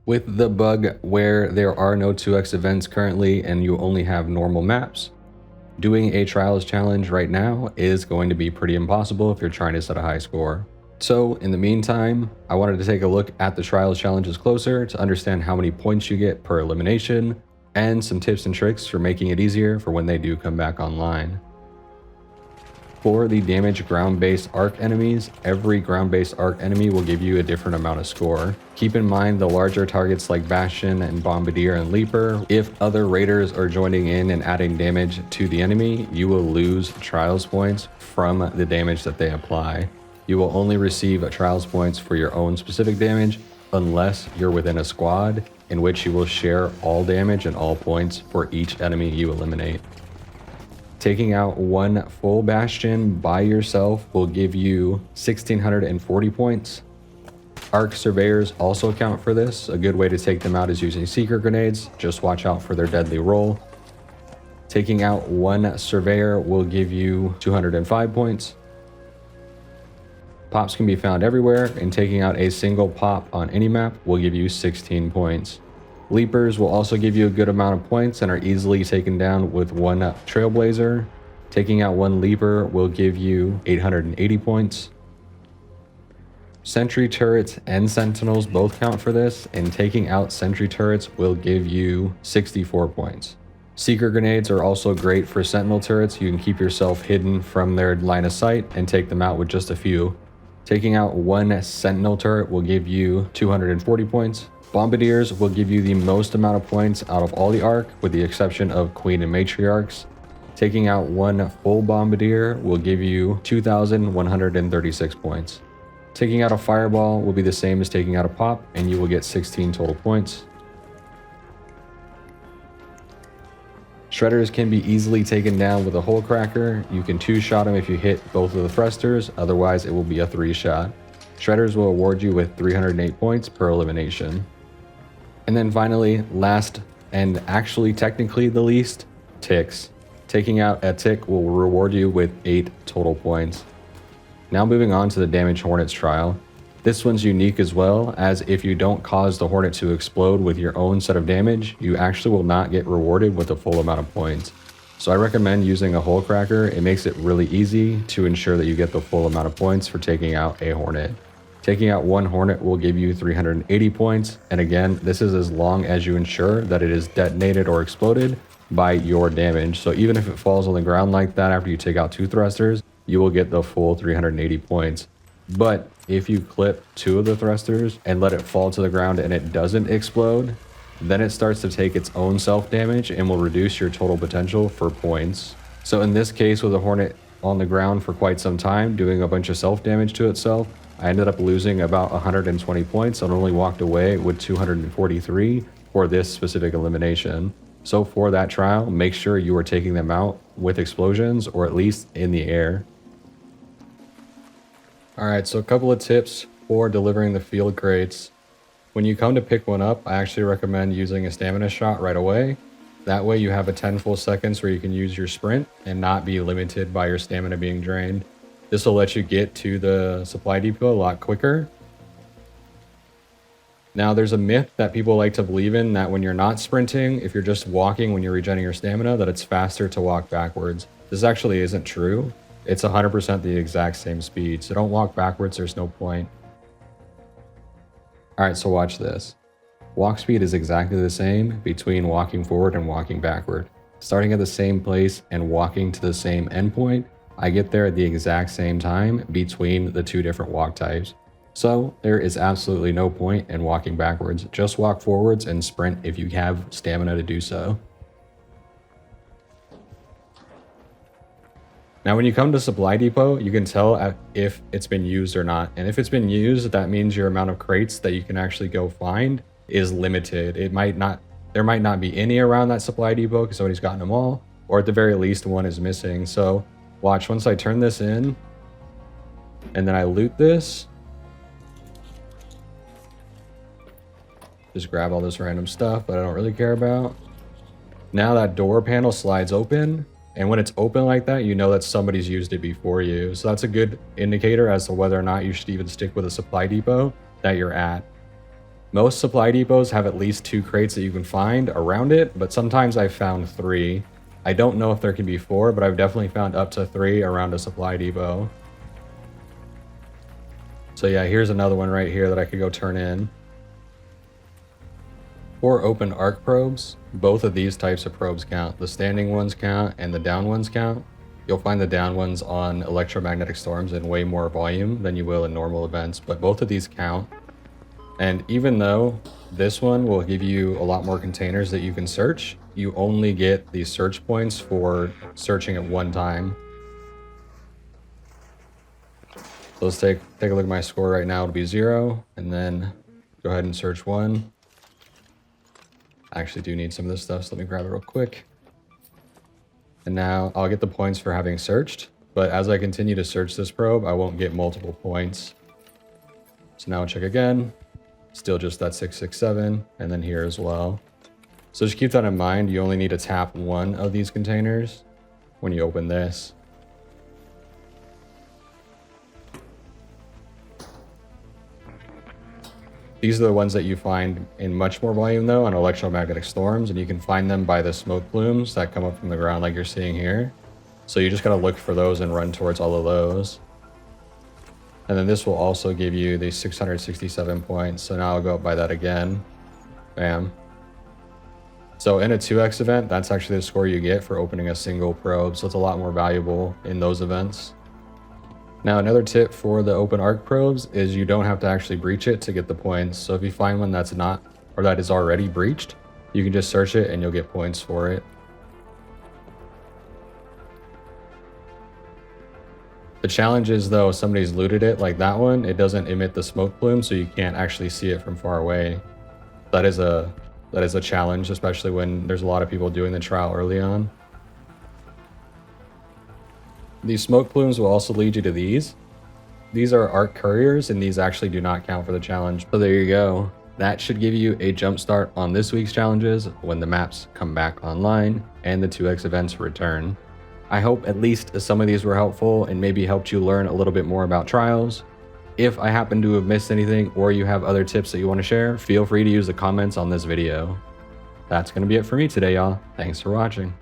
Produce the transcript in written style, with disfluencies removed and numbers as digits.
With the bug where there are no 2x events currently and you only have normal maps, doing a trials challenge right now is going to be pretty impossible if you're trying to set a high score. So in the meantime, I wanted to take a look at the trials challenges closer to understand how many points you get per elimination and some tips and tricks for making it easier for when they do come back online. For the damage ground-based arc enemies, every ground-based arc enemy will give you a different amount of score. Keep in mind the larger targets like Bastion and Bombardier and Leaper, if other raiders are joining in and adding damage to the enemy, you will lose trials points from the damage that they apply. You will only receive trials points for your own specific damage unless you're within a squad, in which you will share all damage and all points for each enemy you eliminate. Taking out one full Bastion by yourself will give you 1,640 points. Arc Surveyors also count for this. A good way to take them out is using Seeker Grenades. Just watch out for their deadly roll. Taking out one Surveyor will give you 205 points. Pops can be found everywhere, and taking out a single pop on any map will give you 16 points. Leapers will also give you a good amount of points and are easily taken down with one Trailblazer. Taking out one Leaper will give you 880 points. Sentry turrets and sentinels both count for this, and taking out sentry turrets will give you 64 points. Seeker grenades are also great for sentinel turrets. You can keep yourself hidden from their line of sight and take them out with just a few. Taking out one sentinel turret will give you 240 points. Bombardiers will give you the most amount of points out of all the arc, with the exception of Queen and Matriarchs. Taking out one full Bombardier will give you 2,136 points. Taking out a Fireball will be the same as taking out a Pop, and you will get 16 total points. Shredders can be easily taken down with a Hole Cracker. You can 2-shot them if you hit both of the thrusters, otherwise it will be a 3-shot. Shredders will award you with 308 points per elimination. And then finally, last and actually technically the least, ticks. Taking out a tick will reward you with 8 total points. Now moving on to the Damage Hornets trial. This one's unique as well, as if you don't cause the Hornet to explode with your own set of damage, you actually will not get rewarded with the full amount of points. So I recommend using a Hole Cracker. It makes it really easy to ensure that you get the full amount of points for taking out a Hornet. Taking out one Hornet will give you 380 points, and again, this is as long as you ensure that it is detonated or exploded by your damage. So even if it falls on the ground like that after you take out 2 thrusters, you will get the full 380 points. But if you clip 2 of the thrusters and let it fall to the ground and it doesn't explode, then it starts to take its own self-damage and will reduce your total potential for points. So in this case, with a Hornet on the ground for quite some time, doing a bunch of self-damage to itself, I ended up losing about 120 points and only walked away with 243 for this specific elimination. So for that trial, make sure you are taking them out with explosions or at least in the air. Alright, so a couple of tips for delivering the field crates. When you come to pick one up, I actually recommend using a stamina shot right away. That way you have a 10 full seconds where you can use your sprint and not be limited by your stamina being drained. This will let you get to the supply depot a lot quicker. Now, there's a myth that people like to believe in that when you're not sprinting, if you're just walking when you're regenerating your stamina, that it's faster to walk backwards. This actually isn't true. It's 100% the exact same speed, so don't walk backwards, there's no point. Alright, so watch this. Walk speed is exactly the same between walking forward and walking backward. Starting at the same place and walking to the same endpoint, I get there at the exact same time between the 2 different walk types. So there is absolutely no point in walking backwards. Just walk forwards and sprint if you have stamina to do so. Now when you come to supply depot, you can tell if it's been used or not. And if it's been used, that means your amount of crates that you can actually go find is limited. There might not be any around that supply depot because somebody's gotten them all, or at the very least one is missing. So watch, once I turn this in and then I loot this, just grab all this random stuff that I don't really care about. Now that door panel slides open, and when it's open like that, you know that somebody's used it before you. So that's a good indicator as to whether or not you should even stick with a supply depot that you're at. Most supply depots have at least 2 crates that you can find around it, but sometimes I've found 3. I don't know if there can be 4, but I've definitely found up to 3 around a supply depot. So yeah, here's another one right here that I could go turn in. For open arc probes, both of these types of probes count. The standing ones count and the down ones count. You'll find the down ones on electromagnetic storms in way more volume than you will in normal events, but both of these count. And even though this one will give you a lot more containers that you can search, you only get these search points for searching at one time. So let's take a look at my score right now. It'll be 0, and then go ahead and search 1. I actually do need some of this stuff, so let me grab it real quick. And now I'll get the points for having searched, but as I continue to search this probe, I won't get multiple points. So now I'll check again. Still just that 667, and then here as well. So just keep that in mind. You only need to tap one of these containers when you open this. These are the ones that you find in much more volume though on electromagnetic storms, and you can find them by the smoke plumes that come up from the ground like you're seeing here. So you just gotta look for those and run towards all of those. And then this will also give you the 667 points. So now I'll go up by that again. Bam. So in a 2x event, that's actually the score you get for opening a single probe. So it's a lot more valuable in those events. Now, another tip for the open arc probes is you don't have to actually breach it to get the points. So if you find one that's not, or that is already breached, you can just search it and you'll get points for it. The challenge is though, if somebody's looted it like that one, it doesn't emit the smoke plume, so you can't actually see it from far away. That is a challenge, especially when there's a lot of people doing the trial early on. These smoke plumes will also lead you to these. These are arc couriers, and these actually do not count for the challenge. So there you go. That should give you a jump start on this week's challenges when the maps come back online and the 2x events return. I hope at least some of these were helpful and maybe helped you learn a little bit more about trials. If I happen to have missed anything or you have other tips that you want to share, feel free to use the comments on this video. That's going to be it for me today, y'all. Thanks for watching.